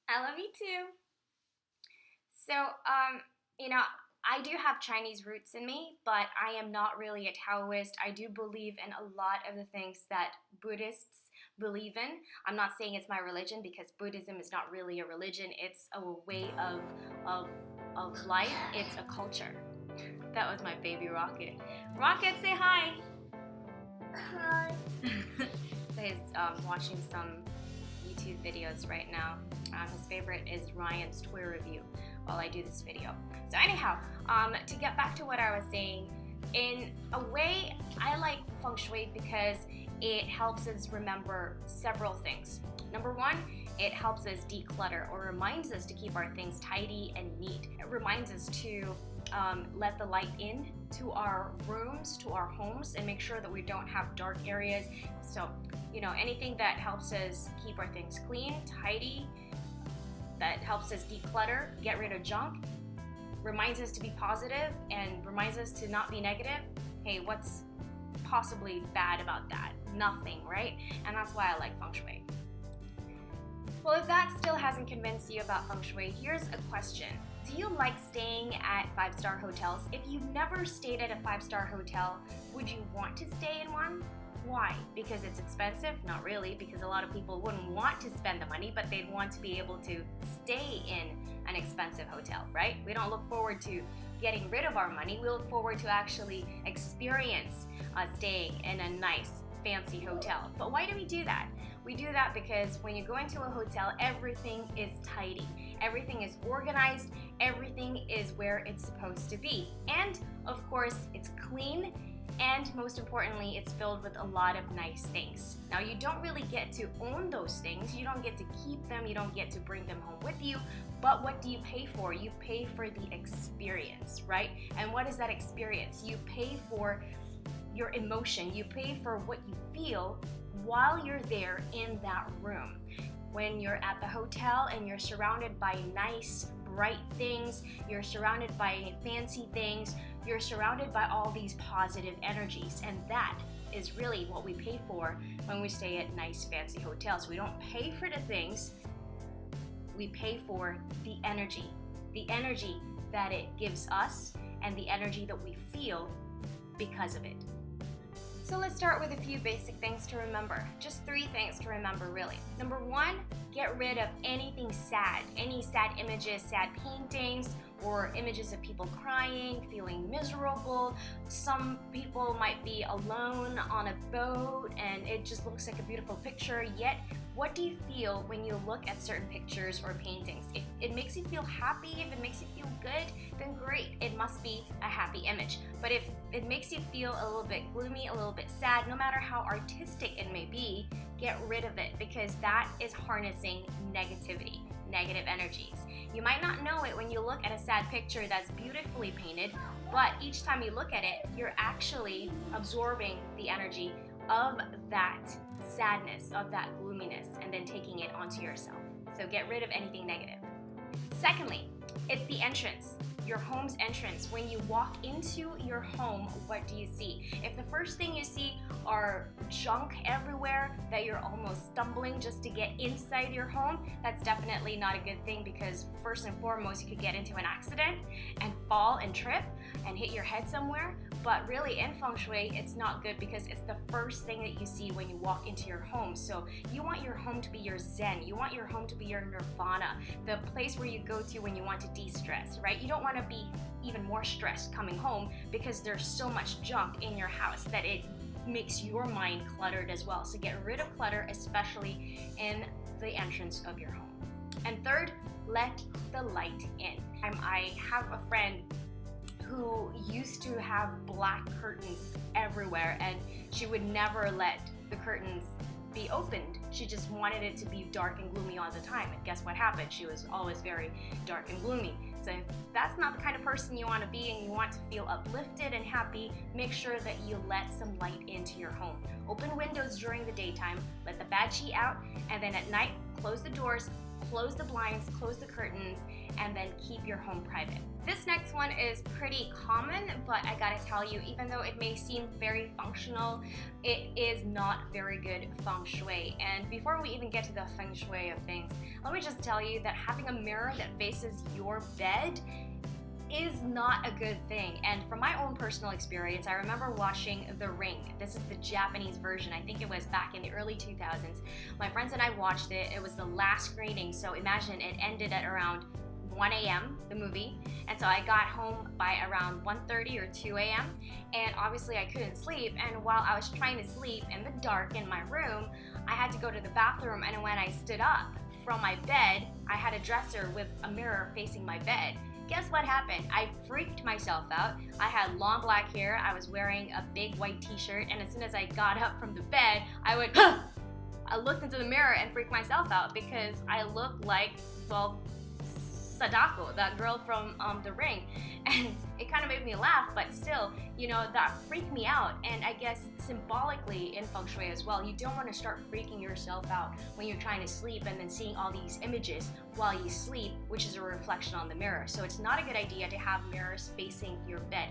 I love you too. So, I do have Chinese roots in me, but I am not really a Taoist. I do believe in a lot of the things that Buddhists believe in. I'm not saying it's my religion because Buddhism is not really a religion. It's a way of of life. It's a culture. That was my baby Rocket. Rocket, say hi. Hi. So he's watching some YouTube videos right now. His favorite is Ryan's toy review while I do this video. So anyhow, to get back to what I was saying, in a way, I like Feng Shui because it helps us remember several things. Number one, it helps us declutter or reminds us to keep our things tidy and neat. It reminds us to let the light in to our rooms, to our homes, and make sure that we don't have dark areas. So, anything that helps us keep our things clean, tidy, that helps us declutter, get rid of junk, reminds us to be positive and reminds us to not be negative. Hey, what's possibly bad about that? Nothing, right? And that's why I like Feng Shui. Well, if that still hasn't convinced you about Feng Shui, here's a question. Do you like staying at 5-star hotels? If you've never stayed at a 5-star hotel, would you want to stay in one? Why? Because it's expensive? Not really, because a lot of people wouldn't want to spend the money, but they'd want to be able to stay in an expensive hotel, right? We don't look forward to getting rid of our money. We look forward to actually experience staying in a nice, fancy hotel. But why do we do that? We do that because when you go into a hotel, everything is tidy. Everything is organized. Everything is where it's supposed to be. And of course, it's clean. And most importantly, it's filled with a lot of nice things. Now, you don't really get to own those things. You don't get to keep them. You don't get to bring them home with you. But what do you pay for? You pay for the experience, right? And what is that experience? You pay for your emotion. You pay for what you feel while you're there in that room. When you're at the hotel and you're surrounded by nice, bright things, you're surrounded by fancy things, you're surrounded by all these positive energies, and that is really what we pay for when we stay at nice, fancy hotels. We don't pay for the things, we pay for the energy that it gives us and the energy that we feel because of it. So let's start with a few basic things to remember. Just 3 things to remember, really. Number 1, get rid of anything sad. Any sad images, sad paintings, or images of people crying, feeling miserable. Some people might be alone on a boat and it just looks like a beautiful picture, yet what do you feel when you look at certain pictures or paintings? If it makes you feel happy, if it makes you feel good, then great, it must be a happy image. But if it makes you feel a little bit gloomy, a little bit sad, no matter how artistic it may be, get rid of it because that is harnessing negativity, negative energies. You might not know it when you look at a sad picture that's beautifully painted, but each time you look at it, you're actually absorbing the energy of that sadness, of that gloominess, and then taking it onto yourself. So get rid of anything negative. Secondly, it's the entrance, your home's entrance. When you walk into your home, what do you see? If the first thing you see are junk everywhere, that you're almost stumbling just to get inside your home, that's definitely not a good thing because first and foremost, you could get into an accident and fall and trip and hit your head somewhere. But really in Feng Shui, it's not good because it's the first thing that you see when you walk into your home. So you want your home to be your zen. You want your home to be your nirvana, the place where you go to when you want to de-stress, right? You don't want to be even more stressed coming home because there's so much junk in your house that it makes your mind cluttered as well. So get rid of clutter, especially in the entrance of your home. And third, let the light in. I have a friend who used to have black curtains everywhere and she would never let the curtains be opened. She just wanted it to be dark and gloomy all the time. And guess what happened? She was always very dark and gloomy. So if that's not the kind of person you want to be and you want to feel uplifted and happy, make sure that you let some light into your home. Open windows during the daytime, let the bad chi out, and then at night, close the doors, close the blinds, close the curtains, and then keep your home private. This next one is pretty common, but I gotta tell you, even though it may seem very functional, it is not very good Feng Shui. And before we even get to the Feng Shui of things, let me just tell you that having a mirror that faces your bed is not a good thing. And from my own personal experience, I remember watching The Ring. This is the Japanese version. I think it was back in the early 2000s. My friends and I watched it. It was the last screening, so imagine it ended at around 1 a.m., the movie, and so I got home by around 1:30 or 2 a.m., and obviously I couldn't sleep, and while I was trying to sleep in the dark in my room, I had to go to the bathroom, and when I stood up from my bed, I had a dresser with a mirror facing my bed. Guess what happened? I freaked myself out. I had long black hair, I was wearing a big white t-shirt, and as soon as I got up from the bed, I went, I looked into the mirror and freaked myself out because I looked like, well, Sadako, that girl from The Ring, and it kind of made me laugh, but still, you know, that freaked me out. And I guess symbolically in Feng Shui as well, you don't want to start freaking yourself out when you're trying to sleep and then seeing all these images while you sleep, which is a reflection on the mirror. So it's not a good idea to have mirrors facing your bed.